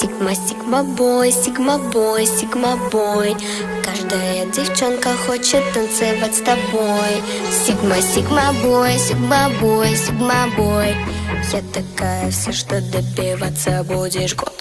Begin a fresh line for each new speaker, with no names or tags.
Сигма бой, сигма бой, сигма бой. Каждая девчонка хочет танцевать с тобой. Сигма бой, сигма бой, сигма бой. Я такая вся, что добиваться будешь год.